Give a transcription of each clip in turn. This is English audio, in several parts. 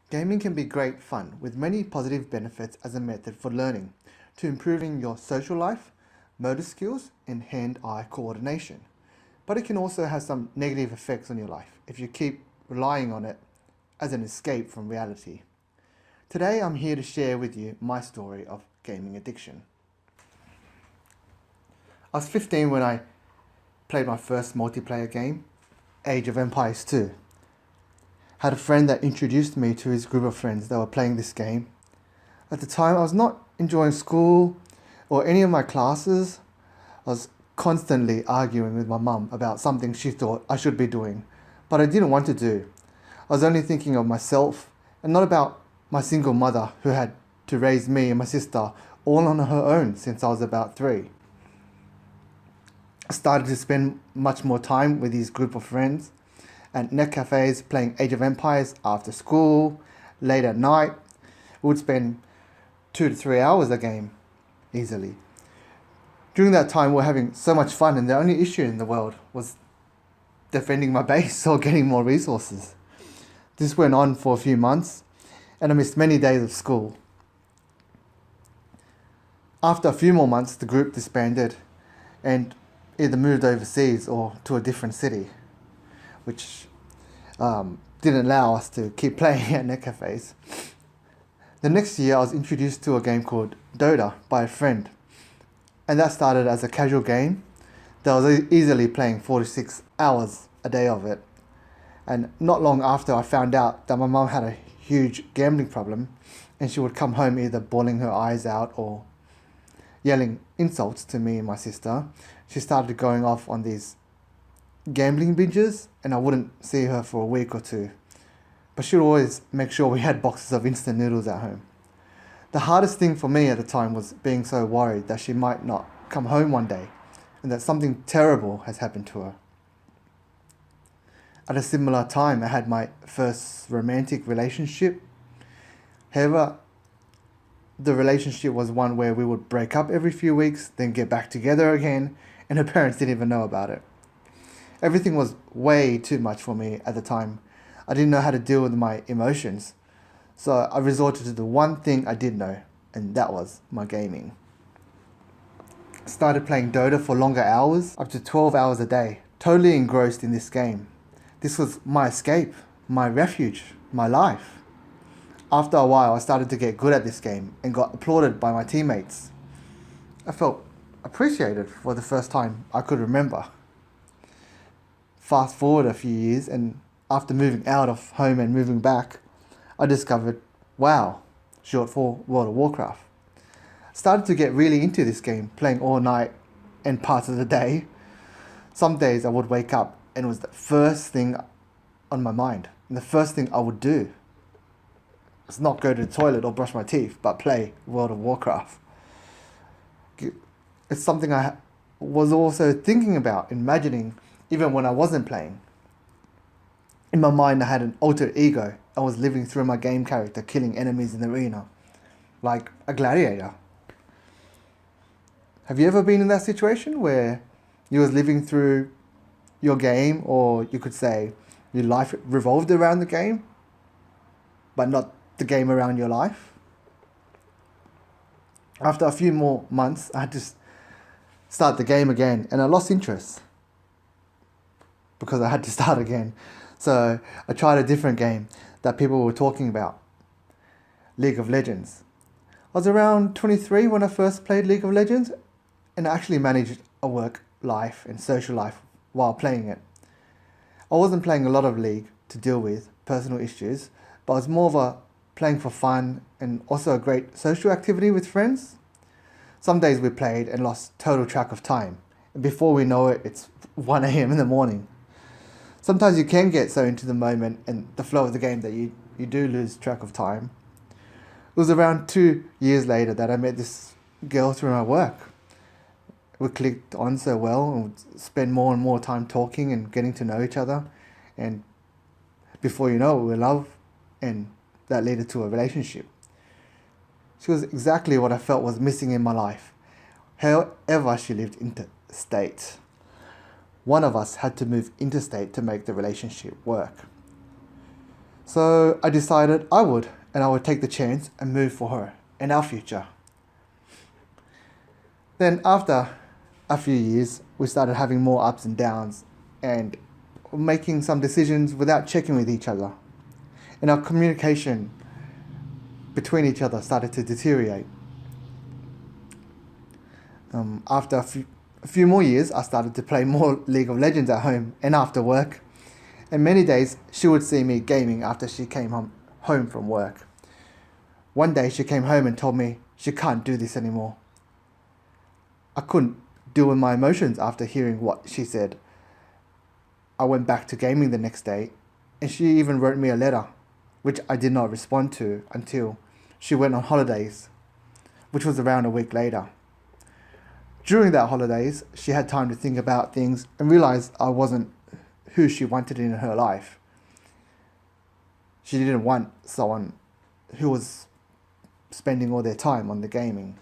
Gaming can be great fun with many positive benefits as a method for learning, to improving your social life, motor skills, and hand-eye coordination. But it can also have some negative effects on your life if you keep relying on it as an escape from reality. Today I'm here to share with you my story of gaming addiction. I was 15 when I played my first multiplayer game, Age of Empires 2. Had a friend that introduced me to his group of friends that were playing this game. At the time, I was not enjoying school or any of my classes. I was constantly arguing with my mum about something she thought I should be doing, but I didn't want to do. I was only thinking of myself and not about my single mother who had to raise me and my sister all on her own since I was about 3. I started to spend much more time with his group of friends at net cafes playing Age of Empires after school, late at night. We would spend 2 to 3 hours a game easily. During that time, we were having so much fun, and the only issue in the world was defending my base or getting more resources. This went on for a few months, and I missed many days of school. After a few more months, the group disbanded and either moved overseas or to a different city, which didn't allow us to keep playing at net cafes. The next year, I was introduced to a game called Dota by a friend, and that started as a casual game that I was easily playing 46 hours a day of it. And not long after, I found out that my mum had a huge gambling problem, and she would come home either bawling her eyes out or yelling insults to me and my sister. She started going off on these gambling binges, and I wouldn't see her for a week or two. But she'd always make sure we had boxes of instant noodles at home. The hardest thing for me at the time was being so worried that she might not come home one day and that something terrible has happened to her. At a similar time, I had my first romantic relationship. However, the relationship was one where we would break up every few weeks, then get back together again, and her parents didn't even know about it. Everything was way too much for me at the time. I didn't know how to deal with my emotions, so I resorted to the one thing I did know, and that was my gaming. I started playing Dota for longer hours, up to 12 hours a day, totally engrossed in this game. This was my escape, my refuge, my life. After a while, I started to get good at this game and got applauded by my teammates. I felt appreciated for the first time I could remember. Fast forward a few years, and after moving out of home and moving back, I discovered WoW, short for World of Warcraft. Started to get really into this game, playing all night and parts of the day. Some days I would wake up and it was the first thing on my mind, and the first thing I would do. It's not go to the toilet or brush my teeth, but play World of Warcraft. It's something I was also thinking about, imagining, even when I wasn't playing. In my mind, I had an alter ego. I was living through my game character, killing enemies in the arena, like a gladiator. Have you ever been in that situation where you was living through your game, or you could say your life revolved around the game, but not the game around your life? After a few more months, I had to start the game again, and I lost interest because I had to start again. So I tried a different game that people were talking about, League of Legends. I was around 23 when I first played League of Legends, and I actually managed a work life and social life while playing it. I wasn't playing a lot of League to deal with personal issues, but it was more of a playing for fun and also a great social activity with friends. Some days we played and lost total track of time, and before we know it, it's 1 a.m. in the morning. Sometimes you can get so into the moment and the flow of the game that you do lose track of time. It was around 2 years later that I met this girl through my work. We clicked on so well and would spend more and more time talking and getting to know each other. And before you know it, we were in love, and that led to a relationship. She was exactly what I felt was missing in my life. However, she lived interstate. One of us had to move interstate to make the relationship work. So I decided I would take the chance and move for her and our future. Then after a few years, we started having more ups and downs and making some decisions without checking with each other. And our communication between each other started to deteriorate. After a few more years, I started to play more League of Legends at home and after work. And many days, she would see me gaming after she came home from work. One day, she came home and told me she can't do this anymore. I couldn't deal with my emotions after hearing what she said. I went back to gaming the next day, and she even wrote me a letter, which I did not respond to until she went on holidays, which was around a week later. During that holidays, she had time to think about things and realized I wasn't who she wanted in her life. She didn't want someone who was spending all their time on the gaming.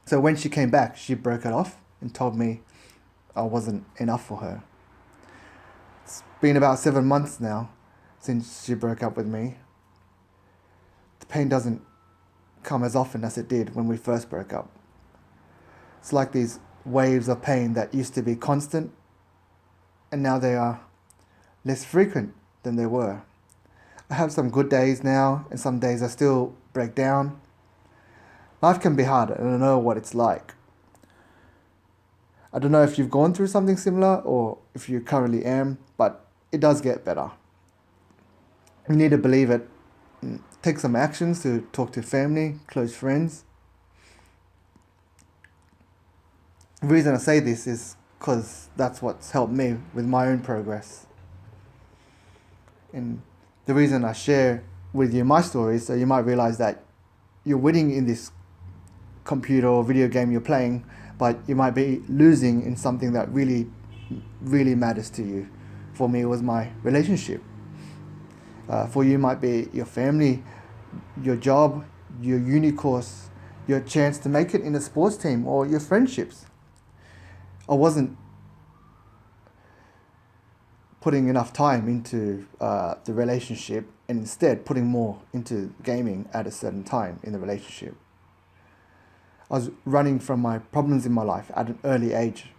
So when she came back, she broke it off and told me I wasn't enough for her. It's been about 7 months now since she broke up with me. The pain doesn't come as often as it did when we first broke up. It's like these waves of pain that used to be constant, and now they are less frequent than they were. I have some good days now, and some days I still break down. Life can be hard, and I know what it's like. I don't know if you've gone through something similar or if you currently am, but it does get better. You need to believe it. Take some actions to talk to family, close friends. The reason I say this is because that's what's helped me with my own progress. And the reason I share with you my stories, so you might realize that you're winning in this computer or video game you're playing, but you might be losing in something that really, really matters to you. For me, it was my relationship. For you, might be your family, your job, your uni course, your chance to make it in a sports team, or your friendships. I wasn't putting enough time into the relationship, and instead putting more into gaming at a certain time in the relationship. I was running from my problems in my life at an early age.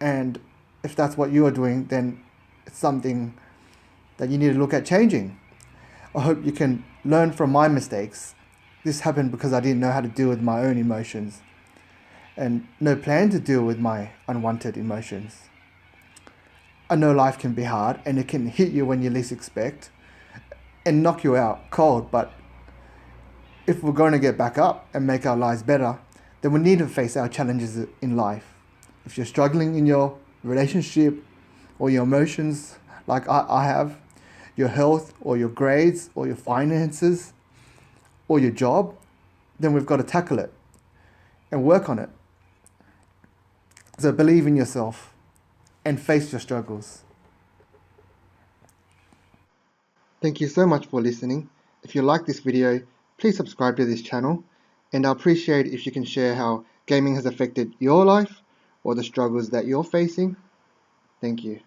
And if that's what you are doing, then it's something that you need to look at changing. I hope you can learn from my mistakes. This happened because I didn't know how to deal with my own emotions and no plan to deal with my unwanted emotions. I know life can be hard and it can hit you when you least expect and knock you out cold, but if we're going to get back up and make our lives better, then we need to face our challenges in life. If you're struggling in your relationship or your emotions like I have, your health or your grades or your finances or your job, then we've got to tackle it and work on it. So believe in yourself and face your struggles. Thank you so much for listening. If you like this video, please subscribe to this channel, and I appreciate if you can share how gaming has affected your life or the struggles that you're facing. Thank you.